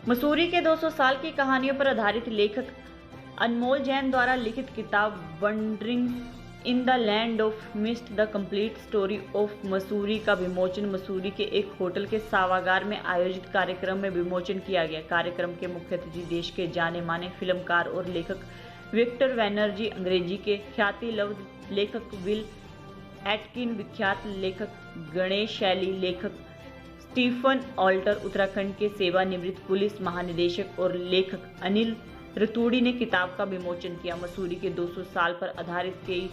मसूरी के 200 साल की कहानियों पर आधारित लेखक अनमोल जैन द्वारा लिखित किताब wondering in the land of mist the complete story of Mussoorie का विमोचन मसूरी के एक होटल के सभागार में आयोजित कार्यक्रम में विमोचन किया गया। कार्यक्रम के मुख्य अतिथि देश के जाने माने फिल्मकार और लेखक विक्टर बैनर्जी, अंग्रेजी के ख्याति लब्ध लेखक विल एटकिन, विख्यात लेखक गणेश शैली, लेखक स्टीफन ऑल्टर, उत्तराखंड के सेवानिवृत्त पुलिस महानिदेशक और लेखक अनिल रतूड़ी ने किताब का विमोचन किया। मसूरी के 200 साल पर आधारित कई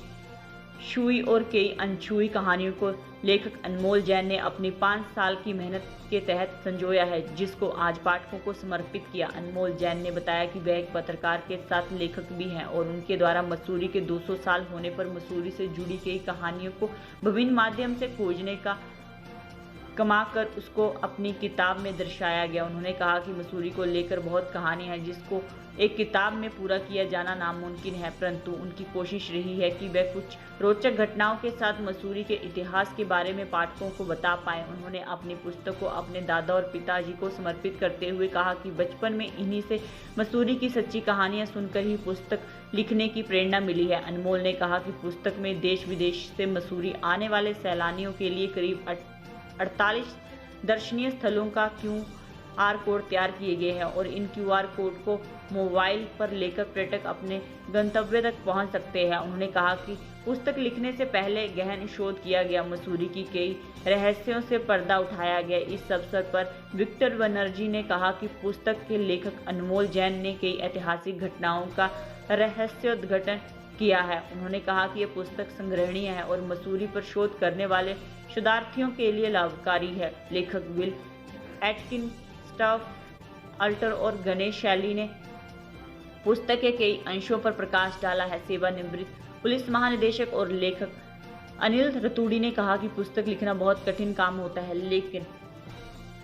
छुई और कई अनछुई कहानियों को लेखक अनमोल जैन ने अपनी 5 साल की मेहनत के तहत संजोया है, जिसको आज पाठकों को समर्पित किया। अनमोल जैन ने बताया कि वह एक पत्रकार के साथ लेखक भी हैं और उनके द्वारा मसूरी के 200 साल होने पर मसूरी से जुड़ी कई कहानियों को विभिन्न माध्यम से खोजने का कमाकर उसको अपनी किताब में दर्शाया गया। उन्होंने कहा कि मसूरी को लेकर बहुत कहानी है जिसको एक किताब में पूरा किया जाना नामुमकिन है, परंतु उनकी कोशिश रही है कि वह कुछ रोचक घटनाओं के साथ मसूरी के इतिहास के बारे में पाठकों को बता पाए। उन्होंने अपनी पुस्तक को अपने दादा और पिताजी को समर्पित करते हुए कहा कि बचपन में इन्हीं से मसूरी की सच्ची कहानियां सुनकर ही पुस्तक लिखने की प्रेरणा मिली है। अनमोल ने कहा कि पुस्तक में देश विदेश से मसूरी आने वाले सैलानियों के लिए करीब 48 दर्शनीय स्थलों का QR कोड तैयार किए गए हैं और इन QR कोड को मोबाइल पर लेकर पर्यटक अपने गंतव्य तक पहुंच सकते हैं। उन्होंने कहा कि पुस्तक लिखने से पहले गहन शोध किया गया, मसूरी की कई रहस्यों से पर्दा उठाया गया। इस अवसर पर विक्टर बनर्जी ने कहा कि पुस्तक के लेखक अनमोल जैन ने कई ऐतिहासिक घटनाओं का रहस्योद्घाटन किया है। उन्होंने कहा कि यह पुस्तक संग्रहणीय है और मसूरी पर शोध करने वाले शोधार्थियों के लिए लाभकारी है। लेखक विल एटकिन, स्टीफन ऑल्टर और गणेश शैली ने पुस्तक के कई अंशों पर प्रकाश डाला है। सेवानिवृत्त पुलिस महानिदेशक और लेखक अनिल रतूड़ी ने कहा कि पुस्तक लिखना बहुत कठिन काम होता है, लेकिन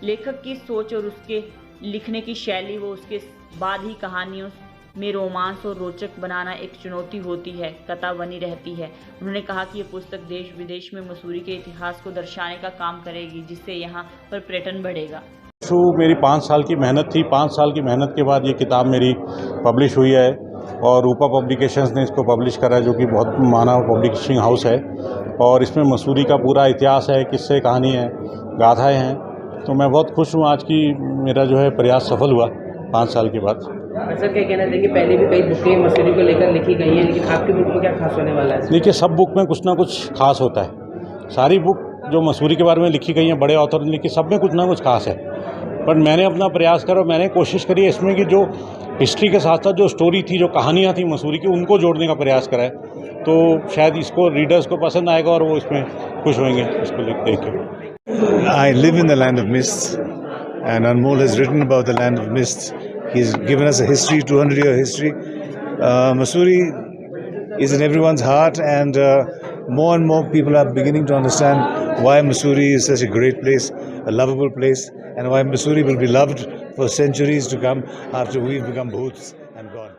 लेखक की सोच और उसके लिखने की शैली व उसके बाद ही कहानियों में रोमांस और रोचक बनाना एक चुनौती होती है, कथा बनी रहती है। उन्होंने कहा कि यह पुस्तक देश विदेश में मसूरी के इतिहास को दर्शाने का काम करेगी, जिससे यहाँ पर पर्यटन बढ़ेगा। मेरी 5 साल की मेहनत थी। 5 साल की मेहनत के बाद ये किताब मेरी पब्लिश हुई है और रूपा पब्लिकेशंस ने इसको पब्लिश करा है, जो कि बहुत माना पब्लिशिंग हाउस है। और इसमें मसूरी का पूरा इतिहास है, किस्से कहानी है, गाथाएँ हैं। तो मैं बहुत खुश हूँ आज की मेरा जो है प्रयास सफल हुआ 5 साल के बाद। सर क्या कहना चाहिए, पहले भी कई बुकें मसूरी को लेकर लिखी गई हैं, लेकिन आपकी बुक में क्या खास होने वाला है? देखिए, सब बुक में कुछ ना कुछ खास होता है। सारी बुक जो मसूरी के बारे में लिखी गई हैं, बड़े ऑथर ने लिखी, सब में कुछ ना कुछ खास है। पर मैंने अपना प्रयास करा, मैंने कोशिश करी है इसमें कि जो हिस्ट्री के साथ साथ जो स्टोरी थी, जो कहानियाँ थी मसूरी की, उनको जोड़ने का प्रयास करा है। तो शायद इसको रीडर्स को पसंद आएगा और वो इसमें खुश होंगे इसको देख के। I live in the land of mists, and Anmol has written about the land of mists. He's given us a history, 200-year history. Masuuri is in everyone's heart, and more and more people are beginning to understand why Masuuri is such a great place, a lovable place, and why Masuuri will be loved for centuries to come after we've become bhoots and gone.